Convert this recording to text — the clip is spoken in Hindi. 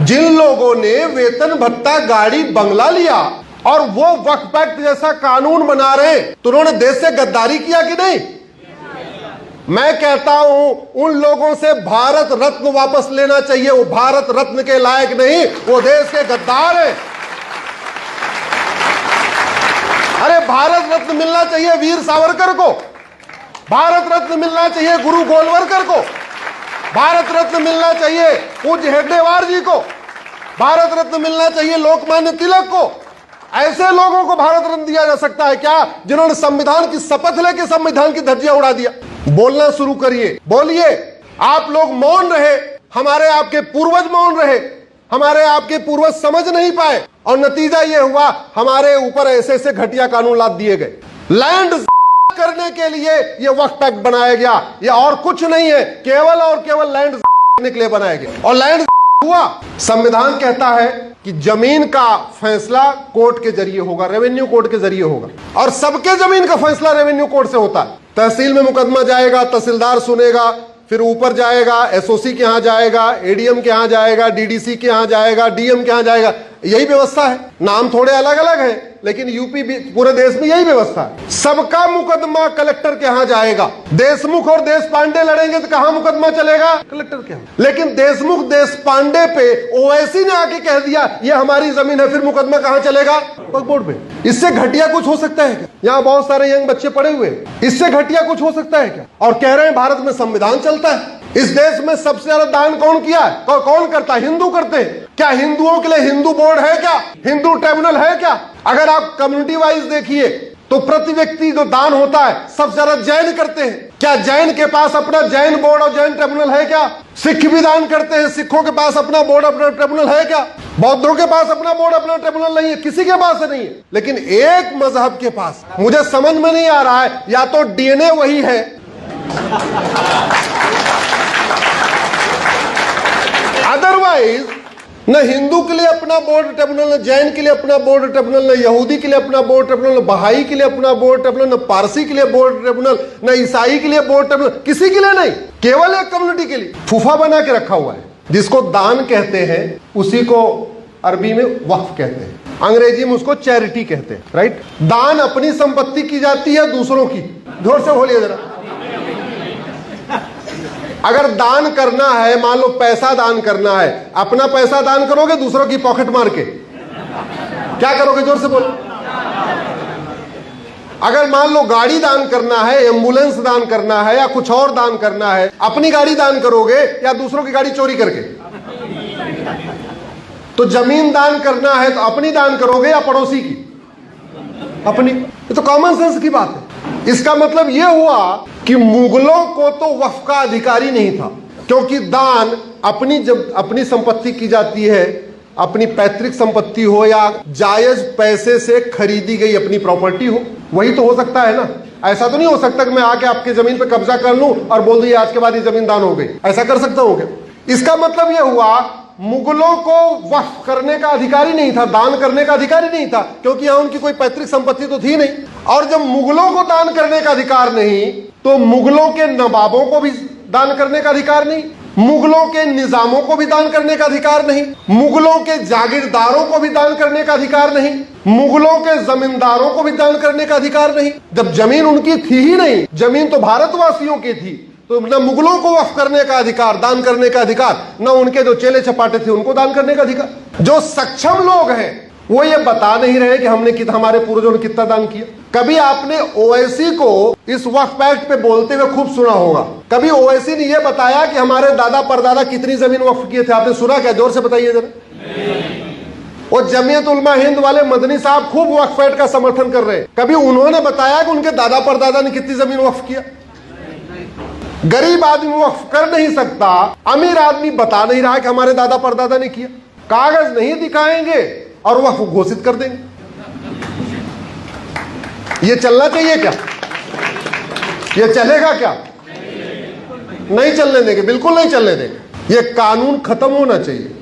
जिन लोगों ने वेतन भत्ता, गाड़ी, बंगला लिया और वो वक्फ एक्ट जैसा कानून बना रहे, तो उन्होंने देश से गद्दारी किया कि नहीं? मैं कहता हूं उन लोगों से भारत रत्न वापस लेना चाहिए। वो भारत रत्न के लायक नहीं, वो देश के गद्दार हैं। अरे भारत रत्न मिलना चाहिए वीर सावरकर को, भारत रत्न मिलना चाहिए गुरु गोलवलकर को, भारत रत्न मिलना चाहिए पूज्य हेड्डेवार जी को, भारत रत्न मिलना चाहिए लोकमान्य तिलक को। ऐसे लोगों को भारत रत्न दिया जा सकता है क्या, जिन्होंने संविधान की शपथ लेकर संविधान की धज्जियां उड़ा दिया? बोलना शुरू करिए, बोलिए। आप लोग मौन रहे, हमारे आपके पूर्वज मौन रहे, हमारे आपके पूर्वज समझ नहीं पाए, और नतीजा यह हुआ हमारे ऊपर ऐसे ऐसे घटिया कानून लाद दिए गए। लैंड करने के लिए यह वक्फ एक्ट बनाया गया, यह और कुछ नहीं है, केवल और केवल लैंड के लिए बनाया गया। और लैंड हुआ, संविधान कहता है कि जमीन का फैसला कोर्ट के जरिए होगा, रेवेन्यू कोर्ट के जरिए होगा, और सबके जमीन का फैसला रेवेन्यू कोर्ट से होता है। तहसील में मुकदमा जाएगा, तहसीलदार सुनेगा, फिर ऊपर जाएगा, एसओसी के यहां जाएगा, एडीएम के यहां जाएगा, डीडीसी के यहां जाएगा, डीएम के यहां जाएगा। यही व्यवस्था है, नाम थोड़े अलग अलग है, लेकिन यूपी भी पूरे देश में यही व्यवस्था है। सबका मुकदमा कलेक्टर के यहां जाएगा। देशमुख और देश पांडे लड़ेंगे तो कहां मुकदमा चलेगा? कलेक्टर के यहां। लेकिन देशमुख देश पांडे पे ओवैसी ने आके कह दिया ये हमारी जमीन है, फिर मुकदमा कहां चलेगा? वक्फ बोर्ड पे। इससे घटिया कुछ हो सकता है क्या? यहाँ बहुत सारे यंग बच्चे पड़े हुए हैं, इससे घटिया कुछ हो सकता है क्या? और कह रहे हैं भारत में संविधान चलता है। इस देश में सबसे ज्यादा दान कौन किया है? कौन करता है? हिंदू करते हैं। क्या हिंदुओं के लिए हिंदू बोर्ड है क्या? हिंदू ट्रिब्यूनल है क्या? अगर आप कम्युनिटी वाइज देखिए तो प्रति व्यक्ति जो दान होता है सबसे ज्यादा जैन करते हैं। क्या जैन के पास अपना जैन बोर्ड और जैन ट्रिब्यूनल है क्या? सिख भी दान करते हैं, सिखों के पास अपना बोर्ड, अपना ट्रिब्यूनल है क्या? बौद्धों के पास अपना बोर्ड, अपना ट्रिब्यूनल नहीं है, किसी के पास नहीं है। लेकिन एक मजहब के पास, मुझे समझ में नहीं आ रहा है, या तो डीएनए वही है अदरवाइज न हिंदू के लिए अपना बोर्ड ट्रिब्यूनल, न जैन के लिए अपना बोर्ड ट्रिब्यूनल, न यहूदी के लिए अपना बोर्ड ट्रिब्यूनल, न बहाई के लिए अपना बोर्ड ट्रिब्यूनल, न पारसी के लिए बोर्ड ट्रिब्यूनल, न ईसाई के लिए बोर्ड ट्रिब्यूनल, किसी के लिए नहीं, केवल एक कम्युनिटी के लिए फूफा बना के रखा हुआ है। जिसको दान कहते हैं उसी को अरबी में वक्फ कहते हैं, अंग्रेजी में उसको चैरिटी कहते हैं, राइट। दान अपनी संपत्ति की जाती है दूसरों की। जोर से बोलिए जरा। अगर दान करना है, मान लो पैसा दान करना है, अपना पैसा दान करोगे दूसरों की पॉकेट मार के? क्या करोगे? जोर से बोलो। अगर मान लो गाड़ी दान करना है, एम्बुलेंस दान करना है, या कुछ और दान करना है, अपनी गाड़ी दान करोगे या दूसरों की गाड़ी चोरी करके? तो जमीन दान करना है तो अपनी दान करोगे या पड़ोसी की? अपनी। ये तो कॉमन सेंस की बात है। इसका मतलब यह हुआ कि मुगलों को तो वक्फ का अधिकार ही नहीं था, क्योंकि दान जब अपनी संपत्ति की जाती है, अपनी पैतृक संपत्ति हो या जायज पैसे से खरीदी गई अपनी प्रॉपर्टी हो, वही तो हो सकता है ना। ऐसा तो नहीं हो सकता कि मैं आके आपकी जमीन पे कब्जा कर लूं और बोल दूं आज के बाद ये जमीन दान हो गई। ऐसा कर सकता हूं क्या? इसका मतलब यह हुआ मुगलों को वक्फ करने का अधिकार ही नहीं था, दान करने का अधिकार ही नहीं था, क्योंकि यहां उनकी कोई पैतृक संपत्ति तो थी नहीं। और जब मुगलों को दान करने का अधिकार नहीं, तो मुगलों के नवाबों को भी दान करने का अधिकार नहीं, मुगलों के निजामों को भी दान करने का अधिकार नहीं, मुगलों के जागीरदारों को भी दान करने का अधिकार नहीं, मुगलों के जमींदारों को भी दान करने का अधिकार नहीं। जब जमीन उनकी थी ही नहीं, जमीन तो भारतवासियों की थी, तो न मुगलों को वक्फ करने का अधिकार, दान करने का अधिकार, न उनके जो चेले चपाटे थे उनको दान करने का अधिकार। जो सक्षम लोग हैं वो ये बता नहीं रहे कि हमने हमारे पूर्वजों ने कितना दान किया। कभी आपने ओवैसी को इस वक्फ एक्ट पे बोलते हुए खूब सुना होगा। कभी ओवैसी ने यह बताया कि हमारे दादा परदादा कितनी जमीन वक्फ किए थे? आपने सुना क्या? जोर से बताइए जरा। और जमीयत उलमा हिंद वाले मदनी साहब खूब वक्फ एक्ट का समर्थन कर रहे हैं। कभी उन्होंने बताया कि उनके दादा परदादा ने कितनी जमीन वक्फ किया? गरीब आदमी वक्फ कर नहीं सकता, अमीर आदमी बता नहीं रहा कि हमारे दादा परदादा ने किया। कागज नहीं दिखाएंगे और वक्फ घोषित कर देंगे। ये चलना चाहिए क्या? ये चलेगा क्या? नहीं चलने देंगे, बिल्कुल नहीं चलने देंगे। ये कानून खत्म होना चाहिए।